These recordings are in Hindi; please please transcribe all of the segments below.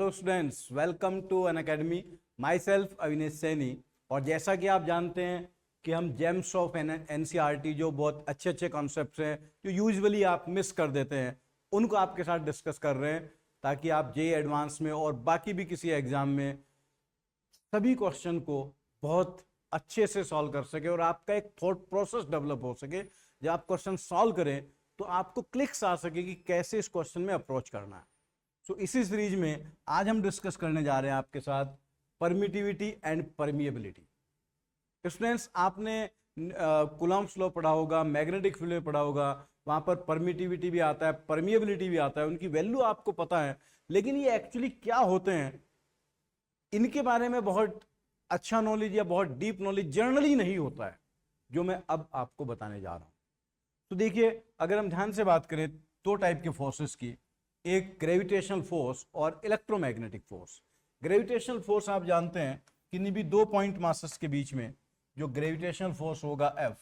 Hello students, welcome to Unacademy. Myself Avinesh Saini. और जैसा कि आप जानते हैं कि हम जेम्स ऑफ एनसीईआरटी जो बहुत अच्छे अच्छे कॉन्सेप्ट्स हैं जो यूजुअली आप मिस कर देते हैं, उनको आपके साथ डिस्कस कर रहे हैं ताकि आप जेईई एडवांस में और बाकी भी किसी एग्जाम में सभी क्वेश्चन को बहुत अच्छे से सॉल्व कर सके और आपका एक थॉट प्रोसेस डेवलप हो सके। जब आप क्वेश्चन सॉल्व करें तो आपको क्लिक्स आ सके कि कैसे इस क्वेश्चन में अप्रोच करना है। तो इसी सीरीज में आज हम डिस्कस करने जा रहे हैं आपके साथ परमिटिविटी एंड परमिएबिलिटी। स्टूडेंट्स, आपने कूलॉम्स लॉ पढ़ा होगा, मैग्नेटिक फील्ड में पढ़ा होगा, वहां पर परमिटिविटी भी आता है, परमिएबिलिटी भी आता है, उनकी वैल्यू आपको पता है। लेकिन ये एक्चुअली क्या होते हैं, इनके बारे में बहुत अच्छा नॉलेज या बहुत डीप नॉलेज जनरली नहीं होता है, जो मैं अब आपको बताने जा रहा हूं। तो देखिए, अगर हम ध्यान से बात करें दो टाइप के फोर्सेस की, एक ग्रेविटेशनल फोर्स और इलेक्ट्रोमैग्नेटिक फोर्स। ग्रेविटेशनल फोर्स आप जानते हैं किन्हीं भी दो पॉइंट मासेस के बीच में जो ग्रेविटेशनल फोर्स होगा F,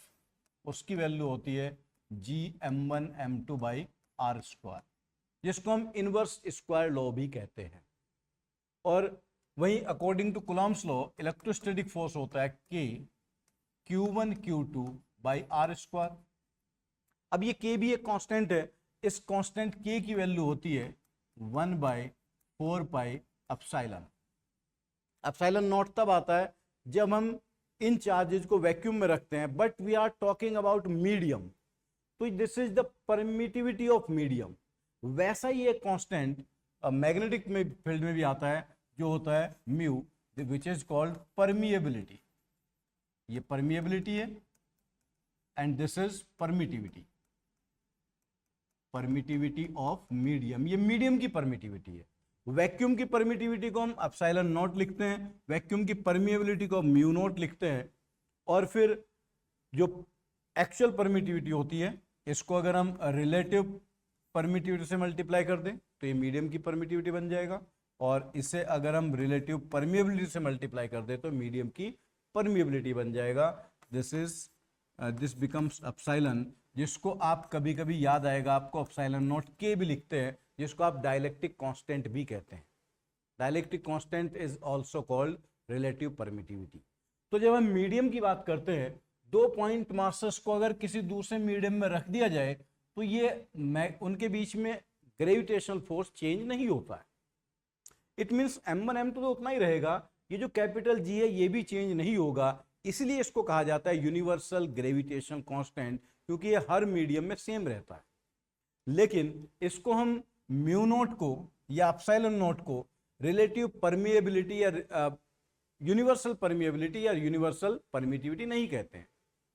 उसकी वैल्यू होती है Gm1m2 बाई आर स्क्वायर, जिसको हम इनवर्स स्क्वायर लॉ भी कहते हैं। और वहीं according to Coulomb's law electrostatic force होता है K Q1 Q2 by are square. अब ये K भी एक कांस्टेंट है, इस कांस्टेंट K की वैल्यू होती है 1/4 पाई एप्सिलॉन। एप्सिलॉन नॉट तब आता है जब हम इन चार्जेस को वैक्यूम में रखते हैं, but we are talking about medium, तो this is the permittivity of medium. वैसा ही एक कांस्टेंट मैग्नेटिक में फील्ड में भी आता है जो होता है mu, which is called permeability. ये परमिएबिलिटी है and this is permittivity, permittivity of medium. ये मीडियम की परमिटिविटी है। वैक्यूम की परमिटिविटी को हम एप्सिलॉन नॉट लिखते हैं, वैक्यूम की परमिएबिलिटी को म्यू नॉट लिखते हैं। और फिर जो एक्चुअल परमिटिविटी होती है, इसको अगर हम रिलेटिव परमिटिविटी से मल्टीप्लाई कर दें तो ये मीडियम की परमिटिविटी बन जाएगा, और इसे अगर हम रिलेटिव परमिएबिलिटी से मल्टीप्लाई कर दें तो मीडियम की परमिएबिलिटी बन जाएगा। दिस बिकम्स एप्सिलॉन, जिसको आप कभी कभी याद आएगा, आपको एप्सिलॉन नॉट के भी लिखते हैं, जिसको आप डाइलेक्ट्रिक कांस्टेंट भी कहते हैं। Dielectric constant is also called relative permittivity. तो जब हम मीडियम की बात करते हैं, दो पॉइंट मासेस को अगर किसी दूसरे मीडियम में रख दिया जाए तो ये उनके बीच में ग्रेविटेशनल फोर्स चेंज नहीं होता है। इट मीन्स M1 M2 तो उतना ही रहेगा, ये जो कैपिटल G है ये भी चेंज नहीं होगा। इसलिए इसको कहा जाता है यूनिवर्सल ग्रेविटेशनल कांस्टेंट, क्योंकि ये हर मीडियम में सेम रहता है। लेकिन इसको हम म्यू नोट को या एप्सिलॉन नोट को रिलेटिव परमिएबिलिटी या यूनिवर्सल परमिएबिलिटी या यूनिवर्सल परमिटिविटी नहीं कहते हैं।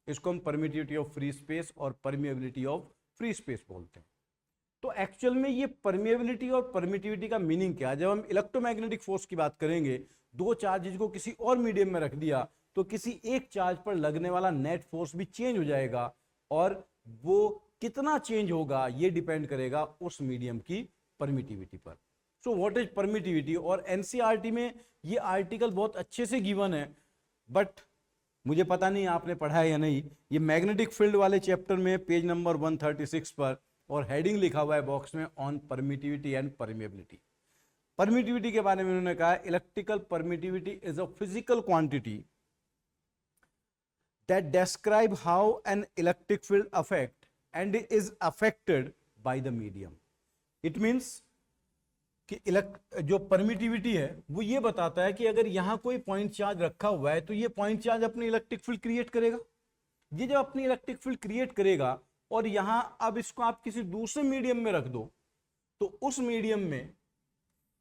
इसको हम परमिटिविटी ऑफ फ्री स्पेस और परमिएबिलिटी ऑफ फ्री स्पेस बोलते हैं। तो एक्चुअल में ये परमिएबिलिटी और परमिटिविटी का मीनिंग क्या है? जब हम इलेक्ट्रोमैग्नेटिक फोर्स की बात करेंगे, दो चार्जेज को किसी और मीडियम में रख दिया तो किसी एक चार्ज पर लगने वाला नेट फोर्स भी चेंज हो जाएगा, और वो कितना चेंज होगा ये डिपेंड करेगा उस मीडियम की परमिटिविटी पर। So what is permittivity? और एनसीईआरटी में ये आर्टिकल बहुत अच्छे से गिवन है, बट मुझे पता नहीं आपने पढ़ा है या नहीं। ये मैग्नेटिक फील्ड वाले चैप्टर में पेज नंबर 136 पर, और हेडिंग लिखा हुआ है बॉक्स में, on permittivity and permeability. Permittivity के बारे में उन्होंने कहा, electrical permittivity is a physical quantity that describe how an electric field affect and is affected by the medium. It means कि जो परमिटिविटी है वो ये बताता है कि अगर यहां कोई पॉइंट चार्ज रखा हुआ है तो ये पॉइंट चार्ज अपनी इलेक्ट्रिक फील्ड क्रिएट करेगा। ये जब अपनी इलेक्ट्रिक फील्ड क्रिएट करेगा और यहां अब इसको आप किसी दूसरे मीडियम में रख दो, तो उस मीडियम में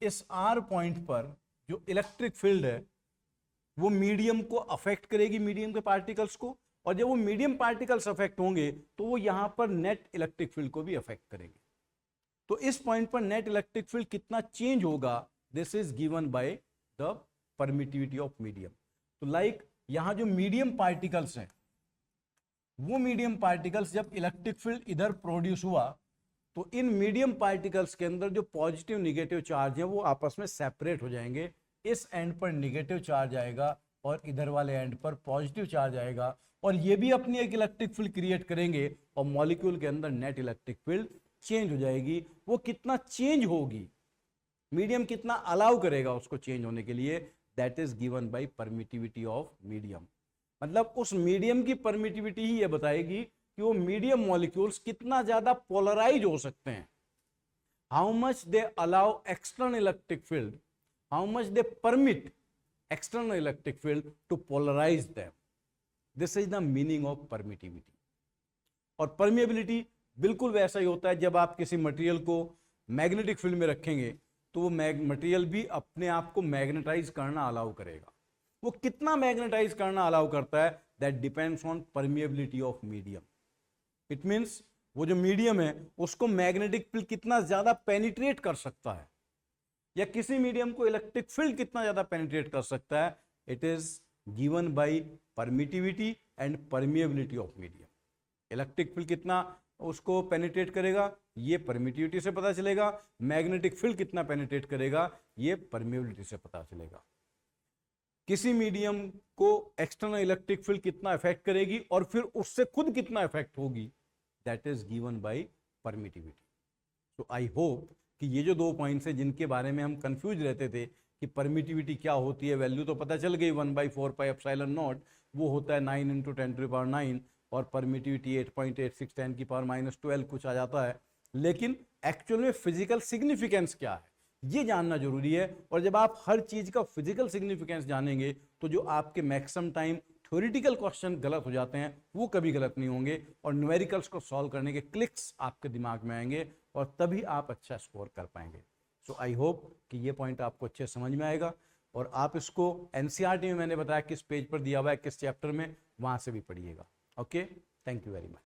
इस R पॉइंट पर जो इलेक्ट्रिक फील्ड है वो मीडियम को अफेक्ट करेगी, मीडियम के पार्टिकल्स को, और जब वो मीडियम पार्टिकल्स अफेक्ट होंगे तो वो यहां पर नेट इलेक्ट्रिक फील्ड को भी अफेक्ट करेंगे। तो इस पॉइंट पर नेट इलेक्ट्रिक फील्ड कितना चेंज होगा, this is given by the permittivity of medium. तो लाइक यहां जो मीडियम पार्टिकल्स हैं, वो मीडियम पार्टिकल्स जब इलेक्ट्रिक फील्ड इधर प्रोड्यूस हुआ तो इन मीडियम पार्टिकल्स के अंदर जो पॉजिटिव निगेटिव चार्ज है वो आपस में सेपरेट हो जाएंगे। इस एंड पर निगेटिव चार्ज आएगा और इधर वाले एंड पर पॉजिटिव चार्ज आएगा, और ये भी अपनी एक इलेक्ट्रिक फील्ड क्रिएट करेंगे, और मॉलिक्यूल के अंदर नेट इलेक्ट्रिक फील्ड चेंज हो जाएगी। वो कितना चेंज होगी मीडियम कितना अलाउ करेगा उसको चेंज होने के लिए, that is given by permittivity of medium. मतलब उस मीडियम की परमिटिविटी ही ये बताएगी कि वो मीडियम मॉलिक्यूल्स कितना ज्यादा पोलराइज हो सकते हैं, how much they allow external electric field, how much they permit external electric field to polarise them. This is the meaning of permittivity. और परमिएबिलिटी बिल्कुल वैसा ही होता है, जब आप किसी मटेरियल को मैग्नेटिक फील्ड में रखेंगे तो वो मटेरियल भी अपने आप को मैग्नेटाइज करना अलाउ करेगा। वो कितना मैग्नेटाइज करना अलाउ करता है, that depends on permeability of medium. It means वो जो मीडियम है उसको मैग्नेटिक फील्ड कितना ज्यादा पेनिट्रेट कर सकता है, या किसी मीडियम को इलेक्ट्रिक फील्ड कितना ज्यादा पेनिट्रेट कर सकता है, it is given by permittivity and permeability of medium. Electric field कितना उसको पेनिट्रेट करेगा, ये परमिटिविटी से पता चलेगा। मैग्नेटिक फील्ड कितना पेनिट्रेट करेगा, ये परमिएबिलिटी से पता चलेगा। किसी मीडियम को एक्सटर्नल इलेक्ट्रिक फील्ड कितना इफेक्ट करेगी और फिर उससे खुद कितना इफेक्ट होगी, that is given by permittivity. तो आई होप कि ये जो 2 पॉइंट्स है जिनके बारे में हम कंफ्यूज रहते थे कि परमिटिविटी क्या होती है, वैल्यू तो पता चल गई 1/4 पाई एप्सिलॉन नॉट, वो होता है 9 × 10⁻⁹, और परमिटिविटी 8.86 10⁻⁻12 कुछ आ जाता है। लेकिन एक्चुअल में फिजिकल सिग्निफिकेंस क्या है ये जानना जरूरी है। और जब आप हर चीज का फिजिकल सिग्निफिकेंस जानेंगे तो जो आपके मैक्सिमम टाइम थ्योरेटिकल क्वेश्चन गलत हो जाते हैं वो कभी गलत नहीं होंगे, और न्यूमेरिकल्स को सॉल्व करने के क्लिक्स आपके दिमाग में आएंगे और तभी आप अच्छा स्कोर कर पाएंगे। सो आई होप कि ये पॉइंट आपको अच्छे समझ में आएगा, और आप इसको एनसीईआरटी में मैंने बताया किस पेज पर दिया हुआ है, किस चैप्टर में, वहां से भी पढ़िएगा। Okay, thank you very much.